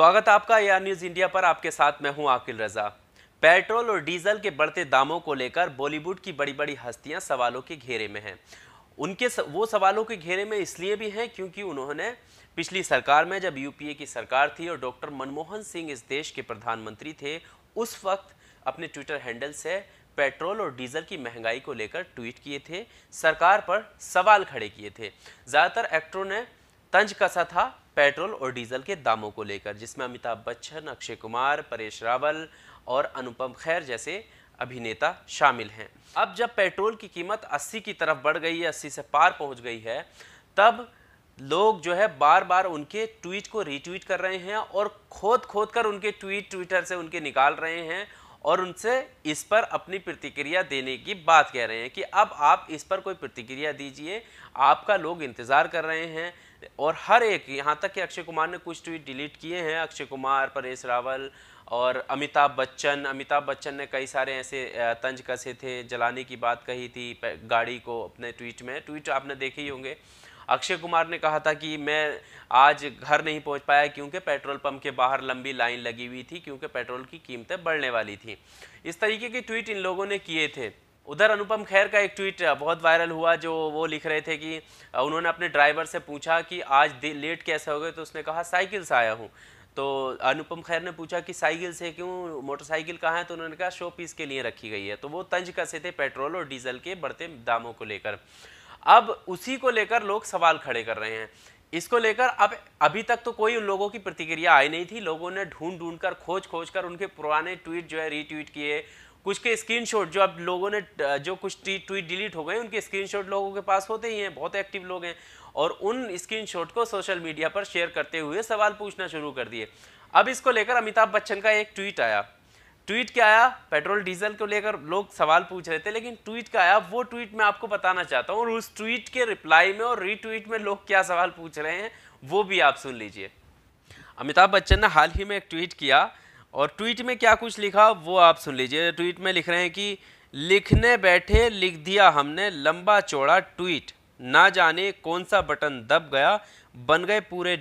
स्वागत है आपका एआर न्यूज इंडिया पर। आपके साथ मैं हूं आकिल रजा। पेट्रोल और डीजल के बढ़ते दामों को लेकर बॉलीवुड की बड़ी बड़ी हस्तियां सवालों के घेरे में हैं। वो सवालों के घेरे में इसलिए भी हैं क्योंकि उन्होंने पिछली सरकार में, जब यूपीए की सरकार थी और डॉक्टर मनमोहन सिंह इस देश के प्रधानमंत्री थे, उस वक्त अपने ट्विटर हैंडल से पेट्रोल और डीजल की महंगाई को लेकर ट्वीट किए थे, सरकार पर सवाल खड़े किए थे। ज़्यादातर एक्टरों ने तंज कसा था पेट्रोल और डीजल के दामों को लेकर, जिसमें अमिताभ बच्चन, अक्षय कुमार, परेश रावल और अनुपम खेर जैसे अभिनेता शामिल हैं। अब जब पेट्रोल की कीमत 80 की तरफ बढ़ गई है, 80 से पार पहुंच गई है, तब लोग जो है बार बार उनके ट्वीट को रीट्वीट कर रहे हैं और खोद खोद कर उनके ट्वीट ट्विटर से उनके निकाल रहे हैं और उनसे इस पर अपनी प्रतिक्रिया देने की बात कह रहे हैं कि अब आप इस पर कोई प्रतिक्रिया दीजिए, आपका लोग इंतज़ार कर रहे हैं। और हर एक, यहाँ तक कि अक्षय कुमार ने कुछ ट्वीट डिलीट किए हैं, अक्षय कुमार, परेश रावल और अमिताभ बच्चन ने कई सारे ऐसे तंज कसे थे, जलाने की बात कही थी गाड़ी को अपने ट्वीट आपने देखे ही होंगे। अक्षय कुमार ने कहा था कि मैं आज घर नहीं पहुंच पाया क्योंकि पेट्रोल पंप के बाहर लंबी लाइन लगी हुई थी, क्योंकि पेट्रोल की कीमतें बढ़ने वाली थी। इस तरीके के ट्वीट इन लोगों ने किए थे। उधर अनुपम खेर का एक ट्वीट बहुत वायरल हुआ, जो वो लिख रहे थे कि उन्होंने अपने ड्राइवर से पूछा कि आज लेट कैसे हो गए, तो उसने कहा साइकिल से आया हूँ। तो अनुपम खेर ने पूछा कि साइकिल से क्यों, मोटरसाइकिल कहाँ है, तो उन्होंने कहा शो पीस के लिए रखी गई है। तो वो तंज कसे थे पेट्रोल और डीजल के बढ़ते दामों को लेकर। अब उसी को लेकर लोग सवाल खड़े कर रहे हैं। इसको लेकर अब अभी तक तो कोई उन लोगों की प्रतिक्रिया आई नहीं थी। लोगों ने ढूंढ कर खोज कर उनके पुराने ट्वीट जो है रीट्वीट किए, कुछ के स्क्रीनशॉट जो अब लोगों ने, जो कुछ ट्वीट डिलीट हो गए उनके स्क्रीनशॉट लोगों के पास होते ही हैं, बहुत एक्टिव लोग हैं, और उन स्क्रीनशॉट को सोशल मीडिया पर शेयर करते हुए सवाल पूछना शुरू कर दिए। अब इसको लेकर अमिताभ बच्चन का एक ट्वीट आया। ट्वीट क्या आया? पेट्रोल डीजल को लेकर लोग सवाल पूछ रहे थे, लेकिन ट्वीट क्या आया वो ट्वीट मैं आपको बताना चाहता हूं, और उस ट्वीट के रिप्लाई में और रीट्वीट में लोग क्या सवाल पूछ रहे हैं वो भी आप सुन लीजिए। अमिताभ बच्चन ने हाल ही में एक ट्वीट किया, और ट्वीट में क्या कुछ लिखा वो आप सुन लीजिए। ट्वीट में लिख रहे हैं कि लिखने बैठे लिख दिया हमने लंबा चौड़ा ट्वीट, ना जाने कौन सा बटन दब गया, बन गए पूरे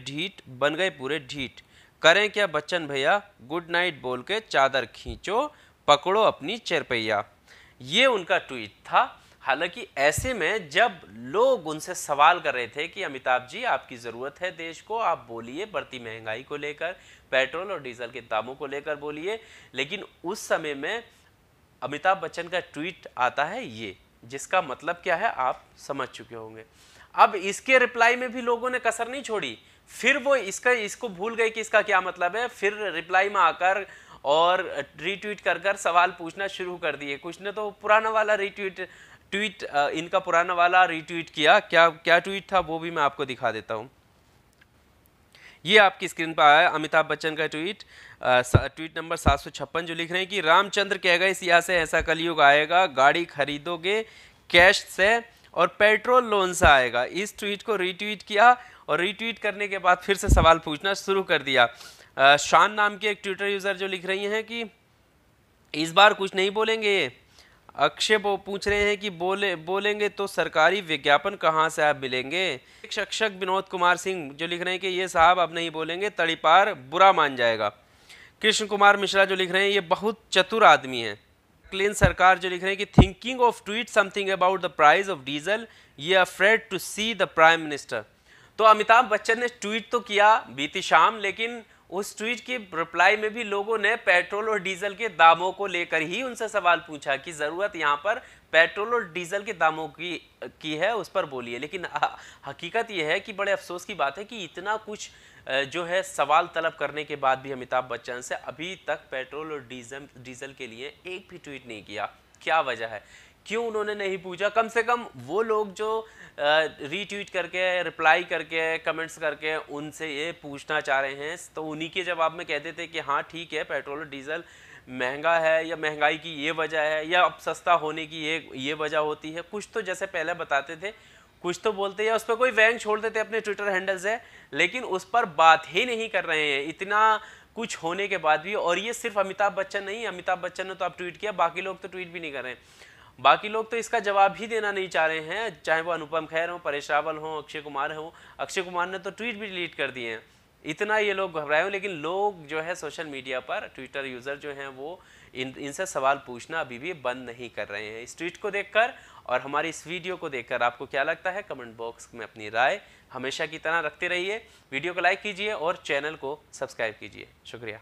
ढीठ, करें क्या बच्चन भैया, गुड नाइट बोल के चादर खींचो, पकड़ो अपनी चरपैया। ये उनका ट्वीट था। हालांकि ऐसे में जब लोग उनसे सवाल कर रहे थे कि अमिताभ जी आपकी ज़रूरत है देश को, आप बोलिए, बढ़ती महंगाई को लेकर, पेट्रोल और डीजल के दामों को लेकर बोलिए, लेकिन उस समय में अमिताभ बच्चन का ट्वीट आता है ये, जिसका मतलब क्या है आप समझ चुके होंगे। अब इसके रिप्लाई में भी लोगों ने कसर नहीं छोड़ी, फिर वो इसको भूल गए कि इसका क्या मतलब है, फिर रिप्लाई में आकर और रीट्वीट कर सवाल पूछना शुरू कर दिए। कुछ ने तो पुराना वाला ट्वीट इनका पुराना वाला रीट्वीट किया। क्या ट्वीट था वो भी मैं आपको दिखा देता हूं। ये आपकी स्क्रीन पर आया अमिताभ बच्चन का ट्वीट नंबर 756, जो लिख रहे हैं कि रामचंद्र कह गए सिया से ऐसा कलयुग आएगा, गाड़ी खरीदोगे कैश से और पेट्रोल लोन से आएगा। इस ट्वीट को रीट्वीट किया और रीट्वीट करने के बाद फिर से सवाल पूछना शुरू कर दिया। शान नाम के एक ट्विटर यूजर जो लिख रही हैं कि इस बार कुछ नहीं बोलेंगे ये। अक्षय पूछ रहे हैं कि बोलेंगे तो सरकारी विज्ञापन कहाँ से आप मिलेंगे। एक शिक्षक विनोद कुमार सिंह जो लिख रहे हैं कि ये साहब अब नहीं बोलेंगे, तड़ीपार बुरा मान जाएगा। कृष्ण कुमार मिश्रा जो लिख रहे हैं ये बहुत चतुर आदमी है। क्लीन सरकार जो लिख रहे हैं कि thinking of tweet something about the price of diesel, ये afraid to see the prime minister. तो अमिताभ बच्चन ने ट्वीट तो किया बीती शाम, लेकिन उस ट्वीट की रिप्लाई में भी लोगों ने पेट्रोल और डीजल के दामों को लेकर ही उनसे सवाल पूछा कि ज़रूरत यहाँ पर पेट्रोल और डीजल के दामों की है, उस पर बोलिए। लेकिन हकीकत यह है कि बड़े अफसोस की बात है कि इतना कुछ जो है सवाल तलब करने के बाद भी अमिताभ बच्चन से अभी तक पेट्रोल और डीजल के लिए एक भी ट्वीट नहीं किया। क्या वजह है, क्यों उन्होंने नहीं पूछा? कम से कम वो लोग जो रीट्वीट करके, रिप्लाई करके, कमेंट्स करके उनसे ये पूछना चाह रहे हैं, तो उन्हीं के जवाब में कहते थे कि हाँ ठीक है, पेट्रोल और डीजल महंगा है, या महंगाई की ये वजह है, या अब सस्ता होने की ये वजह होती है। कुछ तो जैसे पहले बताते थे, कुछ तो बोलते, या उस पर कोई व्यंग छोड़ देते अपने ट्विटर हैंडल से, लेकिन उस पर बात ही नहीं कर रहे हैं इतना कुछ होने के बाद भी। और ये सिर्फ अमिताभ बच्चन नहीं, अमिताभ बच्चन ने तो अब ट्वीट किया, बाकी लोग तो ट्वीट भी नहीं कर रहे हैं। बाकी लोग तो इसका जवाब ही देना नहीं चाह रहे हैं, चाहे वो अनुपम खेर हो, परेश रावल हो, अक्षय कुमार हो। अक्षय कुमार ने तो ट्वीट भी डिलीट कर दिए हैं। इतना ये लोग घबराए हो, लेकिन लोग जो है सोशल मीडिया पर ट्विटर यूज़र जो हैं वो इनसे सवाल पूछना अभी भी बंद नहीं कर रहे हैं। इस ट्वीट को देखकर और हमारी इस वीडियो को देखकर आपको क्या लगता है, कमेंट बॉक्स में अपनी राय हमेशा की तरह रखते रहिए। वीडियो को लाइक कीजिए और चैनल को सब्सक्राइब कीजिए। शुक्रिया।